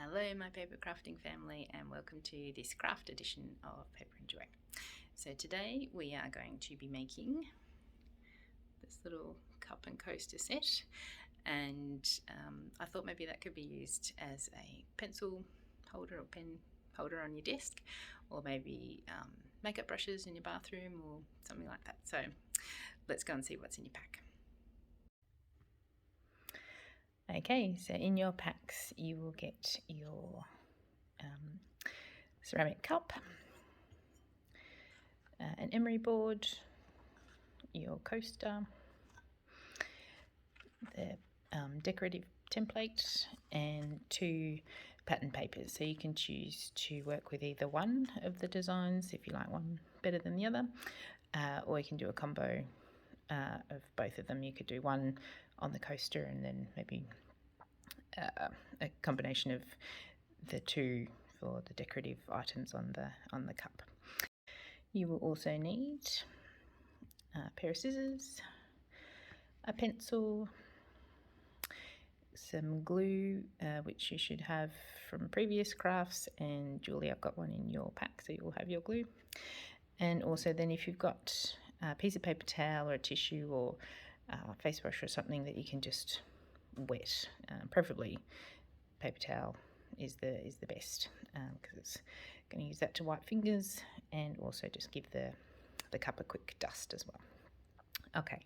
Hello my paper crafting family, and welcome to this craft edition of Paper and Joy. So today we are going to be making this little cup and coaster set, and I thought maybe that could be used as a pencil holder or pen holder on your desk, or maybe makeup brushes in your bathroom or something like that. So let's go and see what's in your pack. Okay, so in your packs you will get your ceramic cup, an emery board, your coaster, the decorative template, and 2 pattern papers. So you can choose to work with either one of the designs if you like one better than the other, or you can do a combo of both of them. You could do one on the coaster and then maybe a combination of the 2 for the decorative items on the cup. You will also need a pair of scissors, a pencil, some glue, which you should have from previous crafts, and Julie, I've got one in your pack, so you'll have your glue. And also then if you've got a piece of paper towel or a tissue or a face brush or something that you can just wet, preferably paper towel is the best, because it's going to use that to wipe fingers and also just give the cup a quick dust as well. Okay,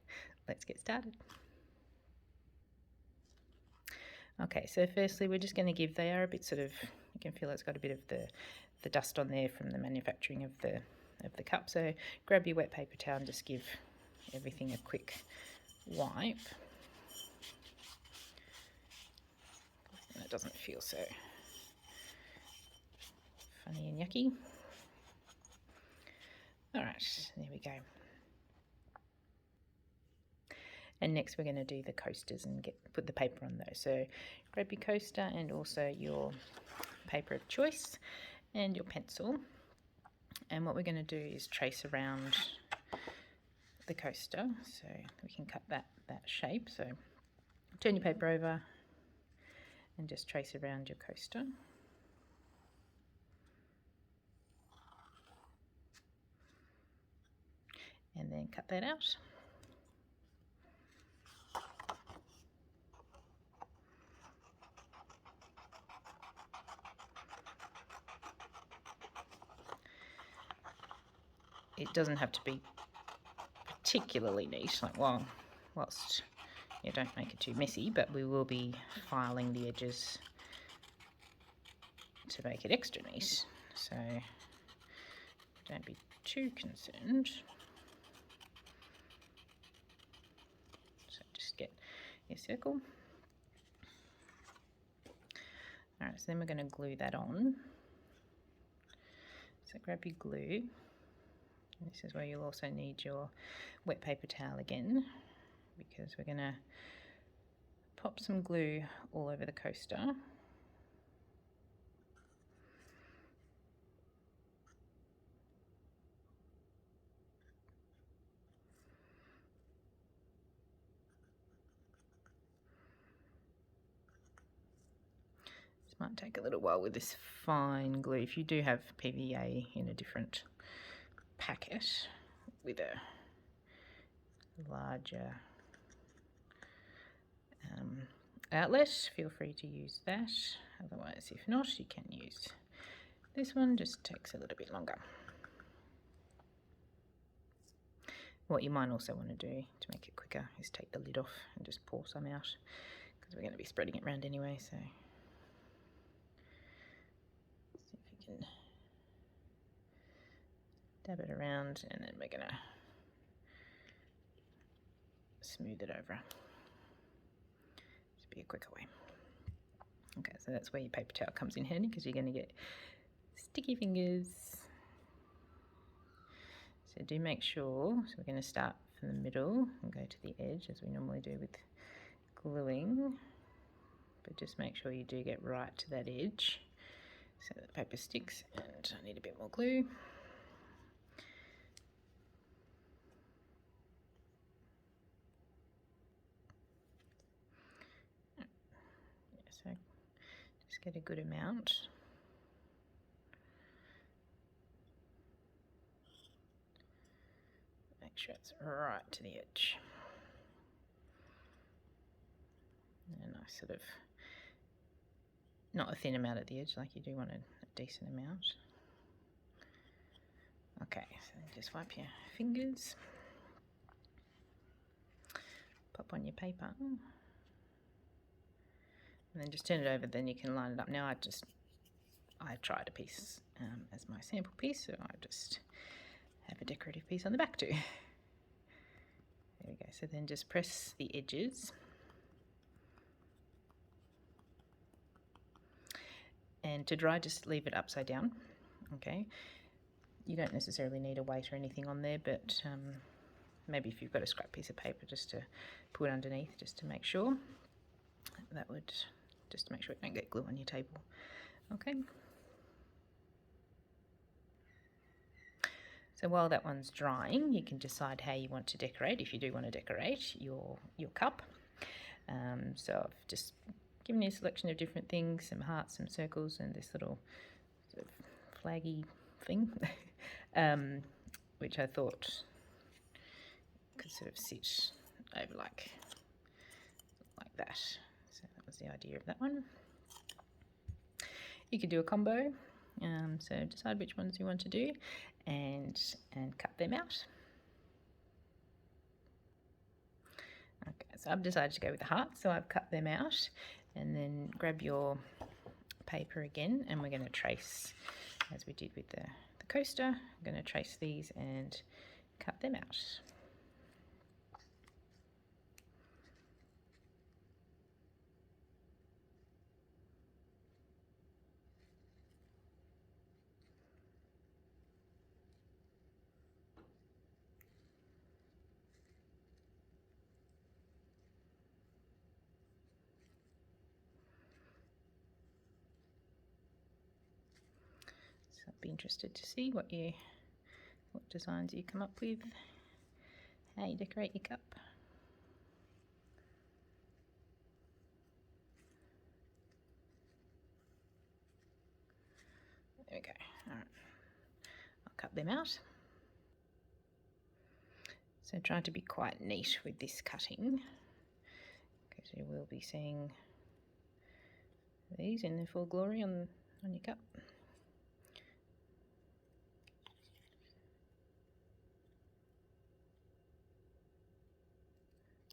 let's get started. Okay, so firstly we're just going to give, they are a bit sort of, you can feel it's got a bit of the dust on there from the manufacturing of the cup, so grab your wet paper towel and just give everything a quick wipe. And it doesn't feel so funny and yucky. Alright, there we go. And next we're going to do the coasters and put the paper on those. So grab your coaster and also your paper of choice and your pencil. And what we're going to do is trace around the coaster so we can cut that shape. So turn your paper over and just trace around your coaster. And then cut that out. It doesn't have to be particularly neat, like whilst you don't make it too messy, but we will be filing the edges to make it extra neat, so don't be too concerned. So just get your circle. Alright, so then we're going to glue that on. So grab your glue. This is where you'll also need your wet paper towel again, because we're going to pop some glue all over the coaster. This might take a little while with this fine glue. If you do have PVA in a different packet with a larger outlet, feel free to use that. Otherwise, if not, you can use this one, just takes a little bit longer. What you might also want to do to make it quicker is take the lid off and just pour some out, because we're going to be spreading it around anyway. So see if you can dab it around, and then we're going to smooth it over. Just be a quicker way. Okay, so that's where your paper towel comes in handy, because you're going to get sticky fingers. So do make sure, so we're going to start from the middle and go to the edge as we normally do with gluing, but just make sure you do get right to that edge so that the paper sticks, and I need a bit more glue. So just Just get a good amount. Make sure it's right to the edge. And a nice sort of, not a thin amount at the edge, like you do want a decent amount. Okay, so just wipe your fingers, pop on your paper, and then just turn it over, then you can line it up. Now I tried a piece as my sample piece, so I just have a decorative piece on the back too. There we go, so then just press the edges. And to dry, just leave it upside down, okay? You don't necessarily need a weight or anything on there, but maybe if you've got a scrap piece of paper just to put underneath, just to make sure. That would, just to make sure it don't get glue on your table, okay? So while that one's drying, you can decide how you want to decorate, if you do want to decorate your cup. So I've just given you a selection of different things, some hearts, some circles, and this little sort of flaggy thing, which I thought could sort of sit over like that. So that was the idea of that one. You could do a combo, so decide which ones you want to do and cut them out. Okay, so I've decided to go with the hearts, so I've cut them out, and then grab your paper again, and we're going to trace, as we did with the coaster, I'm going to trace these and cut them out. So I'd be interested to see what designs you come up with, how you decorate your cup. There we go. All right, I'll cut them out. So try to be quite neat with this cutting, because you will be seeing these in their full glory on your cup.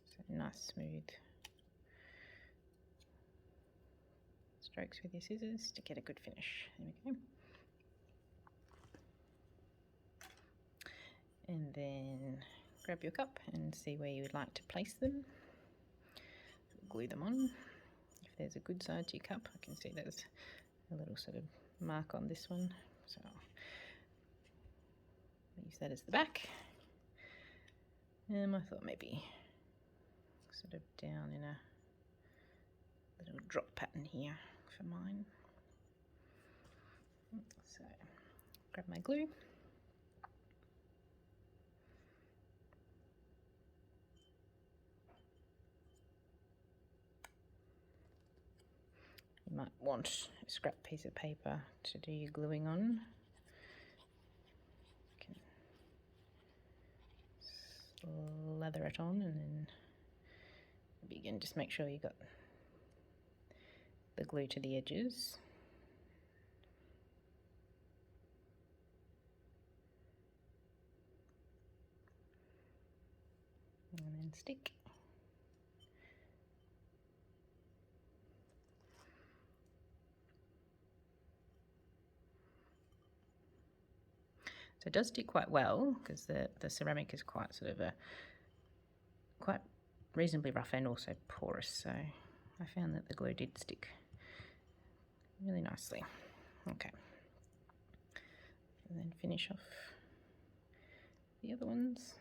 So nice smooth strokes with your scissors to get a good finish. There we go. And then grab your cup and see where you would like to place them. Glue them on. If there's a good side to your cup, I can see there's a little sort of mark on this one, so I'll use that as the back. I thought maybe sort of down in a little drop pattern here for mine. So grab my glue. You might want a scrap piece of paper to do your gluing on. You can lather it on, and then begin. Just make sure you got the glue to the edges. And then stick. So it does stick quite well, because the ceramic is quite sort of quite reasonably rough and also porous, so I found that the glue did stick really nicely. Okay, and then finish off the other ones.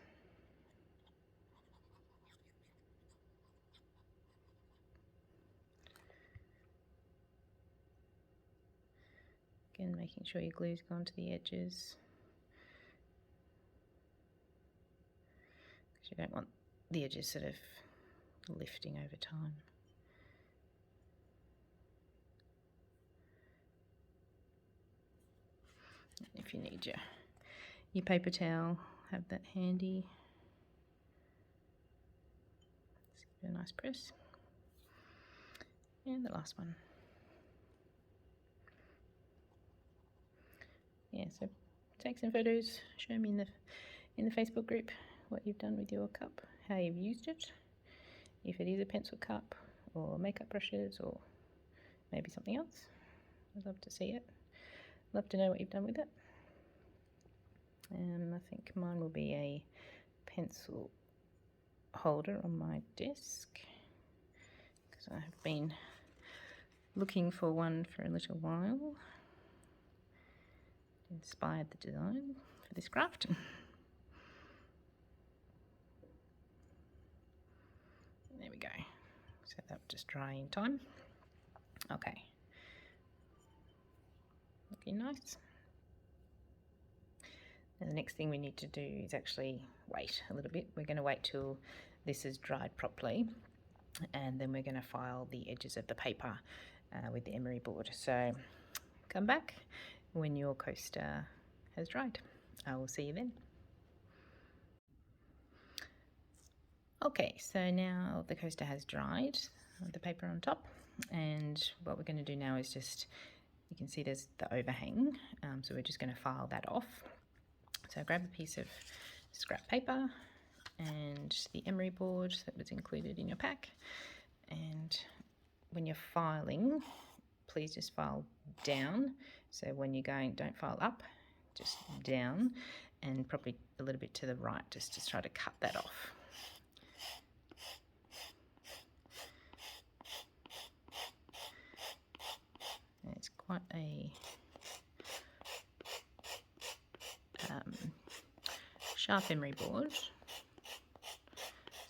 Again, making sure your glue's gone to the edges, because you don't want the edges sort of lifting over time. If you need your paper towel, have that handy. Let's give it a nice press. And the last one. Yeah, so take some photos, show me in the Facebook group what you've done with your cup, how you've used it, if it is a pencil cup or makeup brushes or maybe something else. I'd love to see it. Love to know what you've done with it. I think mine will be a pencil holder on my desk because I have been looking for one for a little while. Inspired the design for this craft. There we go. So that'll just dry in time. Okay. Looking nice. Now the next thing we need to do is actually wait a little bit. We're going to wait till this is dried properly, and then we're going to file the edges of the paper with the emery board. So come back when your coaster has dried. I will see you then. Okay, so now the coaster has dried, the paper on top, and what we're going to do now is just, you can see there's the overhang, so we're just going to file that off. So grab a piece of scrap paper and the emery board that was included in your pack, and when you're filing, please just file down. So when you're going, don't file up, just down, and probably a little bit to the right, just to try to cut that off. And it's quite a sharp emery board,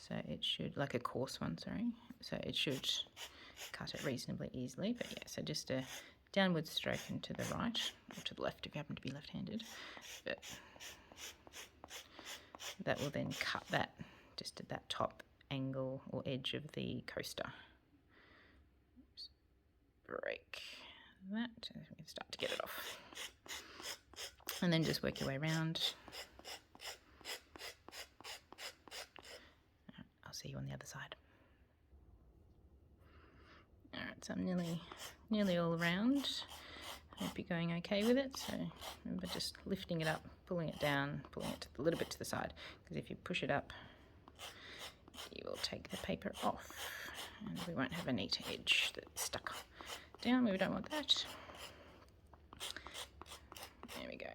so it should, like a coarse one, sorry, so it should cut it reasonably easily. But yeah, so just a downward stroke and to the right, or to the left if you happen to be left-handed, but that will then cut that just at that top angle or edge of the coaster. Just break that, and we can start to get it off, and then just work your way around. I'll see you on the other side. Alright, so I'm nearly all around. Hope you're going okay with it. So remember, just lifting it up, pulling it down, pulling it a little bit to the side, because if you push it up, you will take the paper off, and we won't have a neat edge that's stuck down. We don't want that. There we go.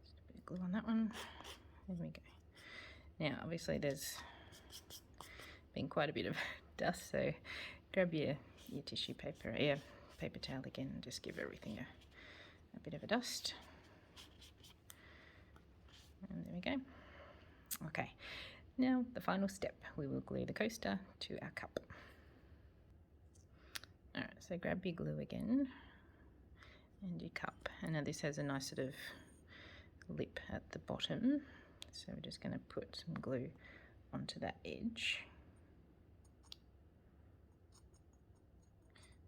Just a bit of glue on that one. There we go. Now, obviously, there's been quite a bit of dust, so grab your tissue paper, paper towel again, and just give everything a bit of a dust. And there we go. Okay, now the final step, we will glue the coaster to our cup. Alright, so grab your glue again and your cup, and now this has a nice sort of lip at the bottom, so we're just going to put some glue onto that edge.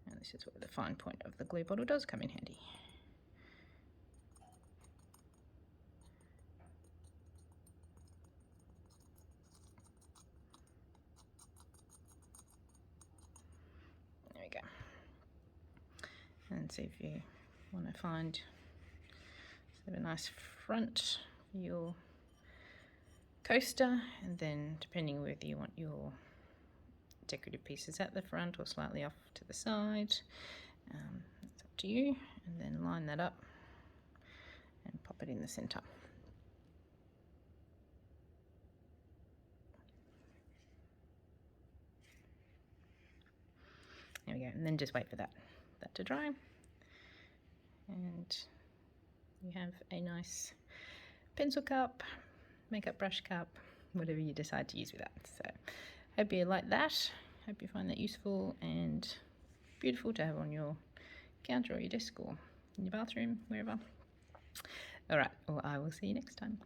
And this is where the fine point of the glue bottle does come in handy. There we go. And see if you want to find sort of a nice front for your coaster, and then depending whether you want your decorative pieces at the front or slightly off to the side, it's up to you, and then line that up and pop it in the center. There we go, and then just wait for that to dry, and you have a nice pencil cup, makeup brush cup, whatever you decide to use with that. So hope you like that. Hope you find that useful and beautiful to have on your counter or your desk or in your bathroom, wherever. All right, well, I will see you next time.